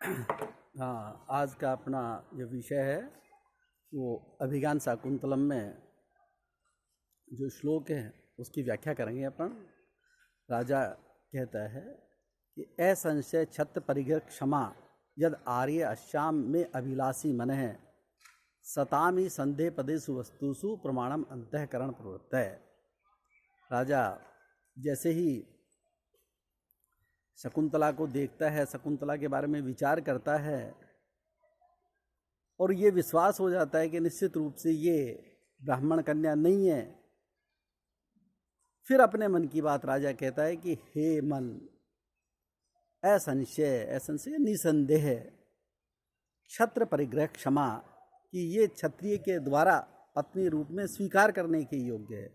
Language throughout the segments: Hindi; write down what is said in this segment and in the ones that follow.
हाँ, आज का अपना जो विषय है वो अभिज्ञान शाकुंतलम में जो श्लोक है उसकी व्याख्या करेंगे अपन। राजा कहता है कि असंशय छत्र परिग्रह क्षमा यद आर्य अश्याम में अभिलाषी मन है सतामी संदेह पदेषु वस्तुषु प्रमाणम अंतःकरण प्रवृत्त है। राजा जैसे ही शकुंतला को देखता है, शकुंतला के बारे में विचार करता है और ये विश्वास हो जाता है कि निश्चित रूप से ये ब्राह्मण कन्या नहीं है, फिर अपने मन की बात राजा कहता है कि हे मन, असंशय निसंदेह क्षत्र परिग्रह क्षमा, कि ये क्षत्रिय के द्वारा पत्नी रूप में स्वीकार करने के योग्य है।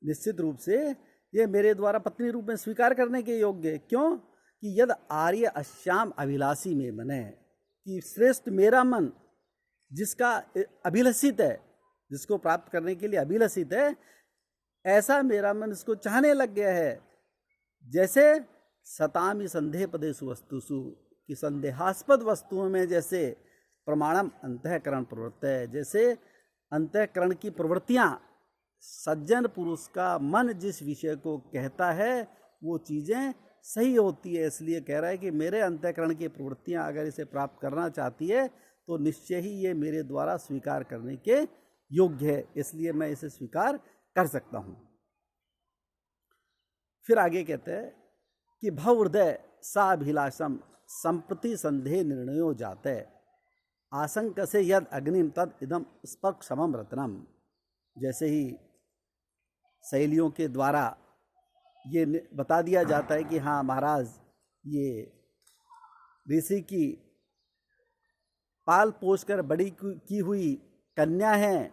निश्चित रूप से ये मेरे द्वारा पत्नी रूप में स्वीकार करने के योग्य है। क्यों? कि यद आर्य अश्याम अभिलाषी में मन है, कि श्रेष्ठ मेरा मन जिसका अभिलषित है, जिसको प्राप्त करने के लिए अभिलषित है, ऐसा मेरा मन इसको चाहने लग गया है। जैसे सतामी संदेह पदेषु वस्तुषु, कि संदेहास्पद वस्तुओं में जैसे प्रमाणम अंतःकरण प्रवृत्त है, जैसे अंतःकरण की प्रवृत्तियां, सज्जन पुरुष का मन जिस विषय को कहता है वो चीज़ें सही होती है। इसलिए कह रहा है कि मेरे अंतःकरण की प्रवृत्तियां अगर इसे प्राप्त करना चाहती है तो निश्चय ही ये मेरे द्वारा स्वीकार करने के योग्य है, इसलिए मैं इसे स्वीकार कर सकता हूँ। फिर आगे कहते हैं कि भवहृदय साभिलाषम संप्रति संदेह निर्णयो जाते आशंक से यद अग्निम तद इदम स्पर्शमम रत्नम। जैसे ही सहेलियों के द्वारा ये बता दिया जाता है कि हाँ महाराज, ये ऋषि की पाल पोष कर बड़ी की हुई कन्या है,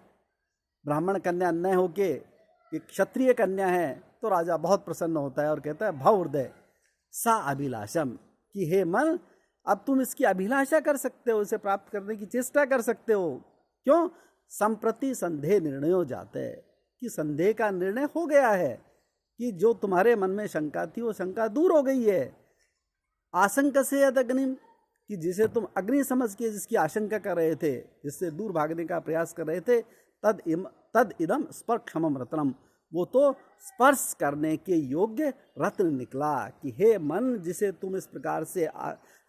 ब्राह्मण कन्या न होके एक क्षत्रिय कन्या है, तो राजा बहुत प्रसन्न होता है और कहता है भवहृदय सा अभिलाषम, कि हे मन, अब तुम इसकी अभिलाषा कर सकते हो, इसे प्राप्त करने की चेष्टा कर सकते हो। क्यों? संप्रति संदेह निर्णयो जाते हैं, कि संदेह का निर्णय हो गया है, कि जो तुम्हारे मन में शंका थी वो शंका दूर हो गई है। आशंका से यद अग्निम, कि जिसे तुम अग्नि समझ के जिसकी आशंका कर रहे थे, जिससे दूर भागने का प्रयास कर रहे थे, तद इदम स्पर्शमम रत्नम, वो तो स्पर्श करने के योग्य रत्न निकला। कि हे मन, जिसे तुम इस प्रकार से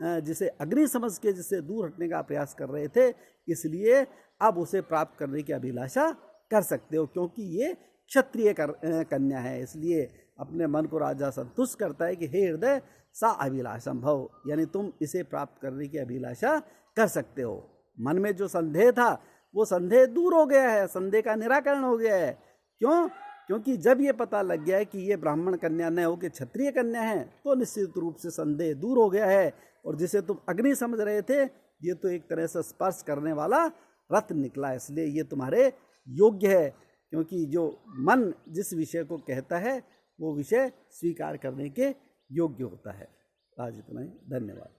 जिसे अग्नि समझ के जिससे दूर हटने का प्रयास कर रहे थे, इसलिए अब उसे प्राप्त करने की अभिलाषा कर सकते हो, क्योंकि ये क्षत्रिय कन्या है। इसलिए अपने मन को राजा संतुष्ट करता है कि हे हृदय सा अभिलाषम भव, यानी तुम इसे प्राप्त करने की अभिलाषा कर सकते हो। मन में जो संदेह था वो संदेह दूर हो गया है, संदेह का निराकरण हो गया है। क्यों? क्योंकि जब ये पता लग गया है कि ये ब्राह्मण कन्या न हो कि क्षत्रिय कन्या है, तो निश्चित रूप से संदेह दूर हो गया है। और जिसे तुम अग्नि समझ रहे थे, ये तो एक तरह से स्पर्श करने वाला रत्न निकला, इसलिए ये तुम्हारे योग्य है। क्योंकि जो मन जिस विषय को कहता है वो विषय स्वीकार करने के योग्य होता है। आज इतना ही, धन्यवाद।